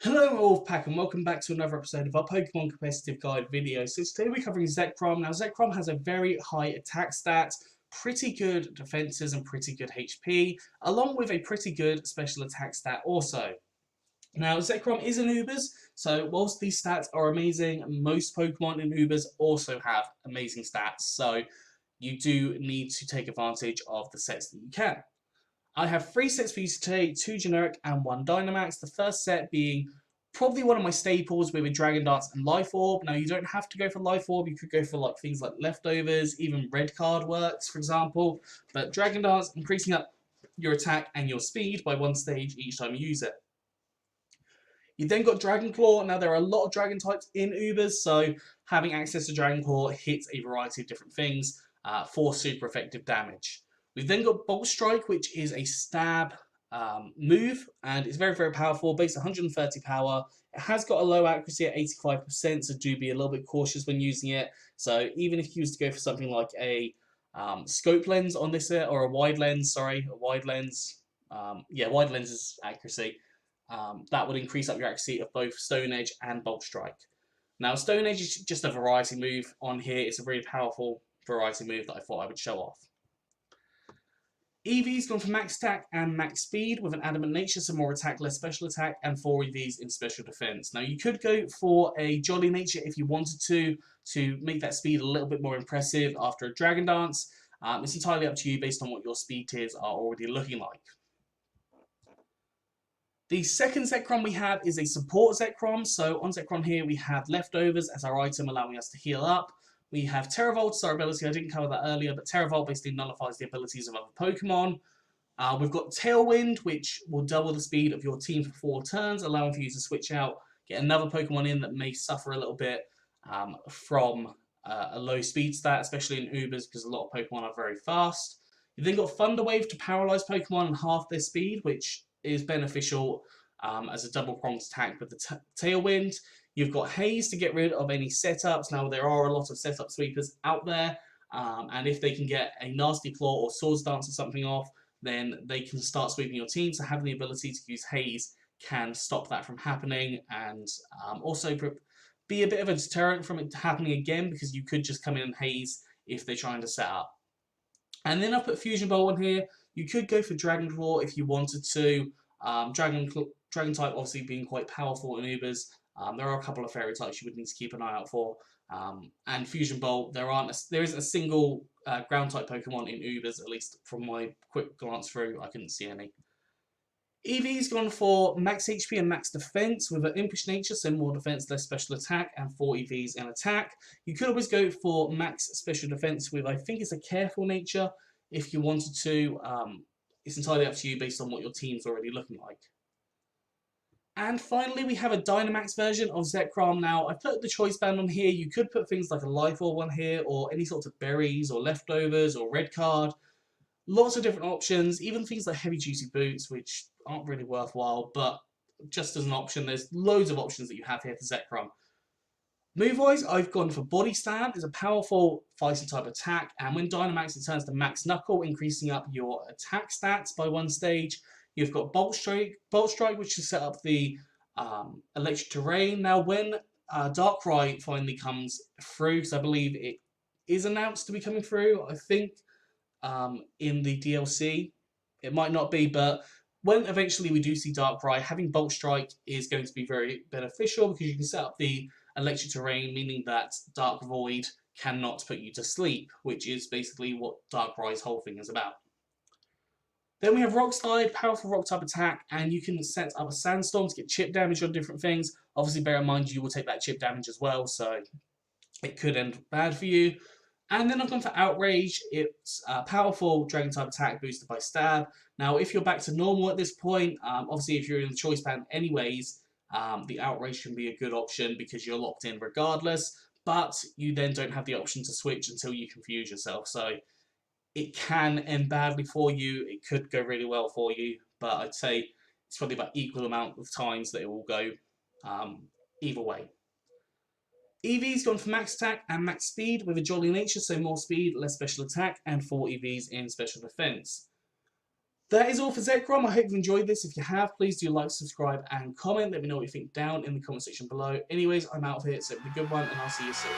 Hello Wolfpack and welcome back to another episode of our Pokemon Competitive Guide video. So today we're covering Zekrom. Now Zekrom has a very high attack stat, pretty good defenses and pretty good HP, along with a pretty good special attack stat also. Now Zekrom is in Ubers, so whilst these stats are amazing, most Pokemon in Ubers also have amazing stats, so you do need to take advantage of the sets that you can. I have 3 sets for you today, 2 generic and 1 Dynamax. The first set being probably one of my staples with a Dragon Dance and Life Orb. Now you don't have to go for Life Orb, you could go for like things like Leftovers, even Red Card works for example. But Dragon Dance increasing up your attack and your speed by 1 stage each time you use it. You then got Dragon Claw. Now there are a lot of Dragon types in Ubers, so having access to Dragon Claw hits a variety of different things for super effective damage. We've then got Bolt Strike, which is a stab move, and it's very, very powerful, base 130 power. It has got a low accuracy at 85%, so do be a little bit cautious when using it. So even if you was to go for something like a scope lens on this, or a wide lens, sorry, a wide lens, wide lens's accuracy, that would increase up your accuracy of both Stone Edge and Bolt Strike. Now, Stone Edge is just a variety move on here. It's a really powerful variety move that I thought I would show off. EV's gone for max attack and max speed with an adamant nature, so more attack, less special attack, and 4 EVs in special defense. Now you could go for a jolly nature if you wanted to make that speed a little bit more impressive after a Dragon Dance. It's entirely up to you based on what your speed tiers are already looking like. The second Zekrom we have is a support Zekrom. So on Zekrom here we have Leftovers as our item, allowing us to heal up. We have Terravolt, our ability, I didn't cover that earlier, but Terravolt basically nullifies the abilities of other Pokemon. We've got Tailwind, which will double the speed of your team for 4 turns, allowing for you to switch out, get another Pokemon in that may suffer a little bit from a low speed stat, especially in Ubers, because a lot of Pokemon are very fast. You've then got Thunder Wave to paralyze Pokemon and half their speed, which is beneficial as a double-pronged attack with the Tailwind. You've got Haze to get rid of any setups. Now, there are a lot of setup sweepers out there, and if they can get a Nasty Claw or Swords Dance or something off, then they can start sweeping your team. So having the ability to use Haze can stop that from happening, and also be a bit of a deterrent from it happening again, because you could just come in and Haze if they're trying to set up. And then I've put Fusion Bolt on here. You could go for Dragon Claw if you wanted to. Dragon type obviously being quite powerful in Ubers. There are a couple of fairy types you would need to keep an eye out for. And Fusion Bolt, there isn't a single ground type Pokemon in Ubers, at least from my quick glance through, I couldn't see any. Eevee's gone for max HP and max defense with an impish nature, so more defense, less special attack, and 4 EVs in attack. You could always go for max special defense with, I think it's a careful nature, if you wanted to. It's entirely up to you based on what your team's already looking like. And finally, we have a Dynamax version of Zekrom. Now, I've put the choice band on here. You could put things like a Life Orb on here, or any sorts of berries, or Leftovers, or Red Card. Lots of different options, even things like Heavy Duty Boots, which aren't really worthwhile, but just as an option, there's loads of options that you have here for Zekrom. Move-wise, I've gone for Body Stab. It's a powerful fighting type attack, and when Dynamax, it turns to Max Knuckle, increasing up your attack stats by 1 stage. You've got Bolt Strike, which is set up the Electric Terrain. Now, when Darkrai finally comes through, because I believe it is announced to be coming through, I think, in the DLC. It might not be, but when eventually we do see Darkrai, having Bolt Strike is going to be very beneficial, because you can set up the Electric Terrain, meaning that Dark Void cannot put you to sleep, which is basically what Darkrai's whole thing is about. Then we have Rockslide, powerful rock type attack, and you can set up a Sandstorm to get chip damage on different things. Obviously, bear in mind you will take that chip damage as well, so it could end bad for you. And then I've gone for Outrage. It's a powerful Dragon type attack boosted by Stab. Now, if you're back to normal at this point, obviously if you're in the choice band anyways, the Outrage can be a good option because you're locked in regardless, but you then don't have the option to switch until you confuse yourself. So it can end badly for you. It could go really well for you, but I'd say it's probably about equal amount of times that it will go either way. Eevee's gone for max attack and max speed with a jolly nature, so more speed, less special attack, and 4 EVs in special defense. That is all for Zekrom. I hope you've enjoyed this. If you have, please do like, subscribe, and comment. Let me know what you think down in the comment section below. Anyways, I'm out of here, so have a good one, and I'll see you soon.